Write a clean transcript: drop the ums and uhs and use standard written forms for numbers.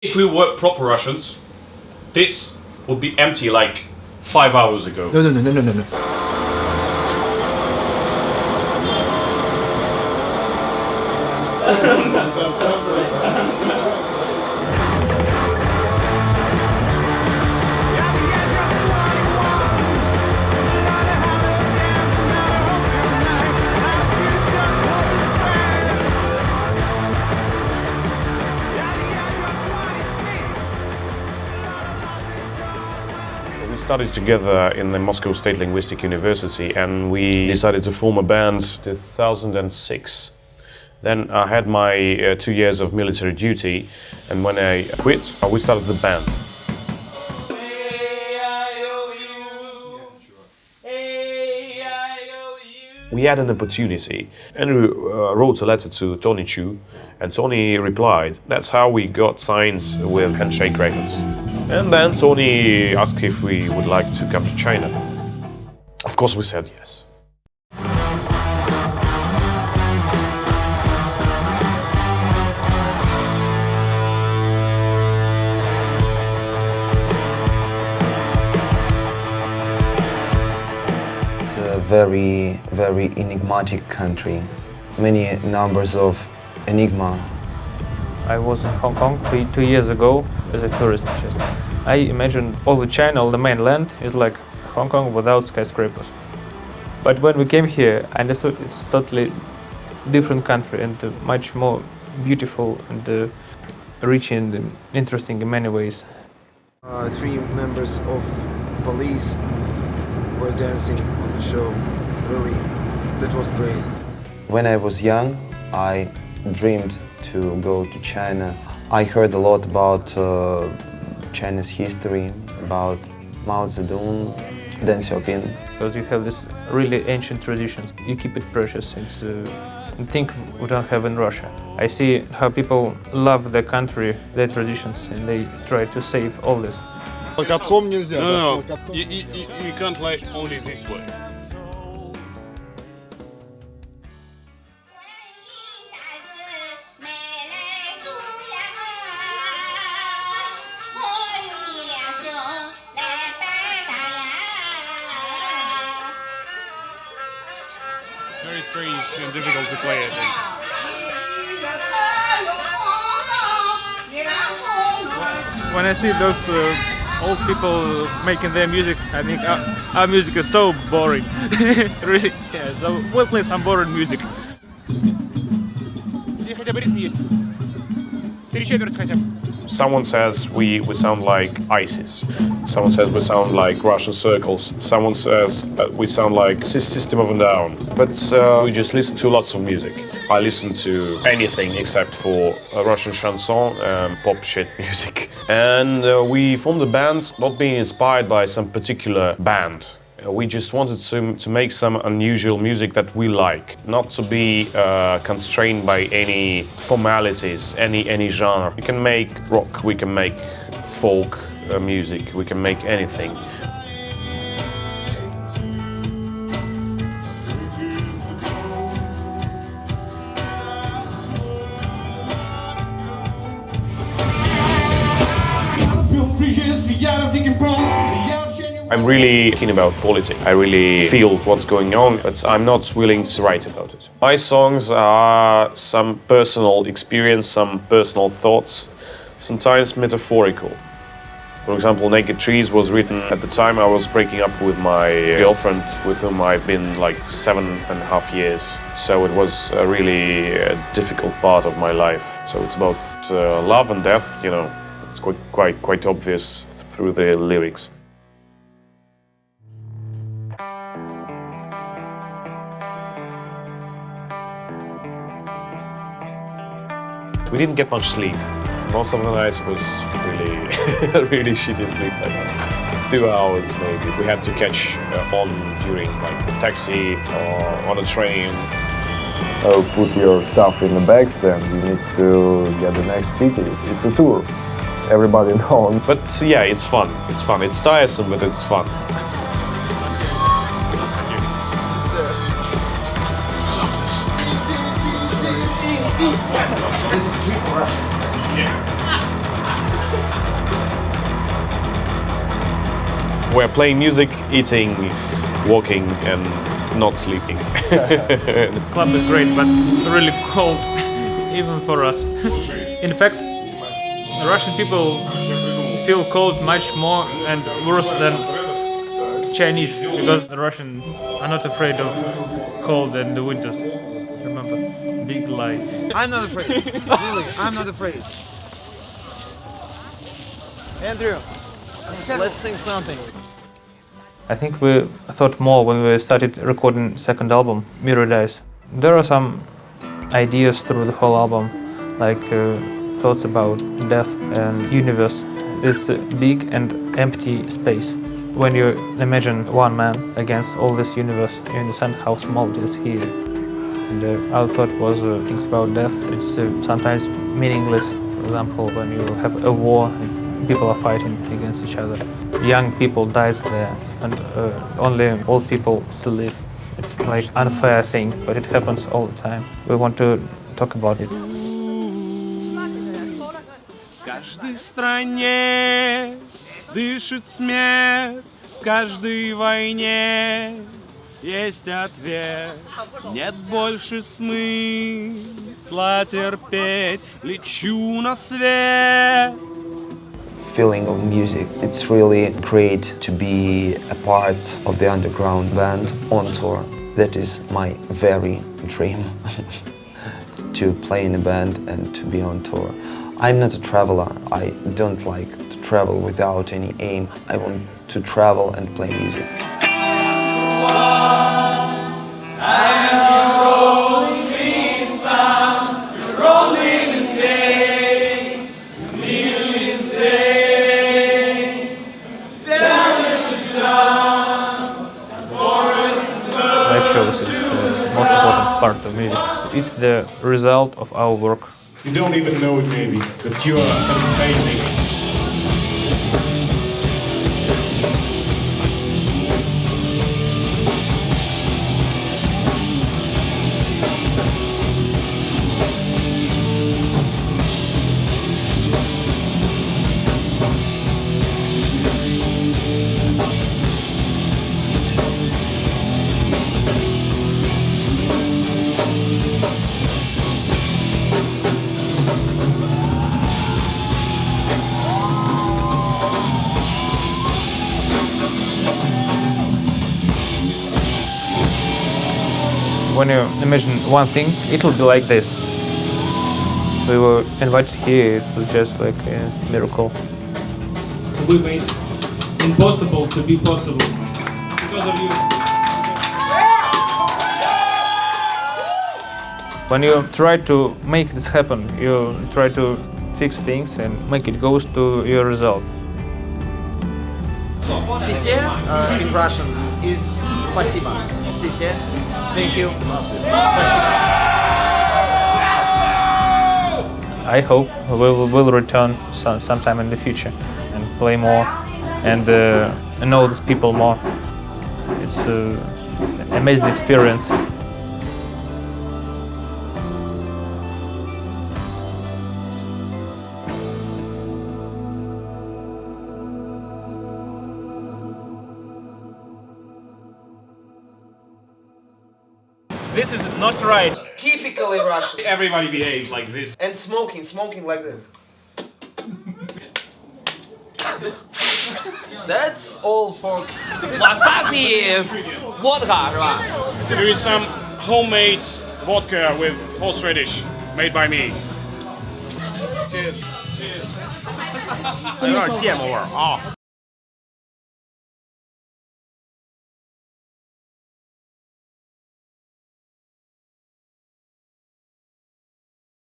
If we were proper Russians, this would be empty like 5 hours ago. No. We studied together in the Moscow State Linguistic University and we decided to form a band in 2006. Then I had my 2 years of military duty, and when I quit, we started the band. We had an opportunity. Andrew wrote a letter to Tony Chu, and Tony replied. That's how we got signs with Handshake Records. And then Tony asked if we would like to come to China. Of course we said yes. Very, very enigmatic country. Many numbers of enigma. I was in Hong Kong 2 years ago as a tourist. I imagined all the China, all the mainland is like Hong Kong without skyscrapers. But when we came here, I understood it's totally different country and much more beautiful and rich and interesting in many ways. 3 members of police were dancing on the show. Really, that was great. When I was young, I dreamed to go to China. I heard a lot about Chinese history, about Mao Zedong, Deng Xiaoping. Because you have this really ancient traditions. You keep it precious. It's a thing we don't have in Russia. I see how people love their country, their traditions, and they try to save all this. No. You can't play only this way. Very strange and difficult to play, I think. When I see those old people making their music, I think our music is so boring. Really, yeah, so we'll play some boring music. Someone says we sound like ISIS. Someone says we sound like Russian circles. Someone says that we sound like System of a Down. But we just listen to lots of music. I listen to anything except for Russian chanson and pop shit music. And we formed a band not being inspired by some particular band. We just wanted to make some unusual music that we like, not to be constrained by any formalities, any genre. We can make rock, we can make folk music, we can make anything. I'm really keen about politics. I really feel what's going on, but I'm not willing to write about it. My songs are some personal experience, some personal thoughts, sometimes metaphorical. For example, Naked Trees was written at the time I was breaking up with my girlfriend, with whom I've been like 7.5 years. So it was a really difficult part of my life. So it's about love and death, you know. It's quite obvious through the lyrics. We didn't get much sleep. Most of the nights was really, really shitty sleep, like 2 hours maybe. We had to catch on during like a taxi or on a train. Put your stuff in the bags and you need to get the next city. It's a tour. Everybody knows. But yeah, it's fun. It's fun. It's tiresome, but it's fun. This is street Russia. Yeah. We're playing music, eating, walking, and not sleeping. Club is great, but really cold, even for us. In fact, Russian people feel cold much more and worse than Chinese, because the Russians are not afraid of cold and the winters. Remember, big lie. I'm not afraid. Really, I'm not afraid. Andrew, let's sing something. I think we thought more when we started recording second album, Mirror Dice. There are some ideas through the whole album, like thoughts about death and universe. It's a big and empty space. When you imagine one man against all this universe, you understand how small it is here. And our thought was things about death. It's sometimes meaningless. For example, when you have a war and people are fighting against each other. Young people dies there, and only old people still live. It's like unfair thing, but it happens all the time. We want to talk about it. В каждой стране дышит смерть, в каждой войне есть ответ. Нет больше смысла терпеть, лечу на свет. Feeling of music. It's really great to be a part of the underground band on tour. That is my very dream, to play in a band and to be on tour. I'm not a traveler. I don't like to travel without any aim. I want to travel and play music. Live shows is the most important part of music. It's the result of our work. You don't even know it maybe, but you are amazing. When you imagine one thing, it will be like this. We were invited here, it was just like a miracle. We made impossible to be possible because of you. When you try to make this happen, you try to fix things and make it goes to your result. Сисе in Russian is спасибо. Сисе, thank you. Спасибо. I hope we will return sometime in the future and play more and know these people more. It's an amazing experience. This is not right. Typically Russian. Everybody behaves like this. And smoking like that. That's all, folks. Wasabi vodka 是吧？ There is some homemade vodka with horseradish made by me. Cheers. Cheers. 有点芥末味儿啊。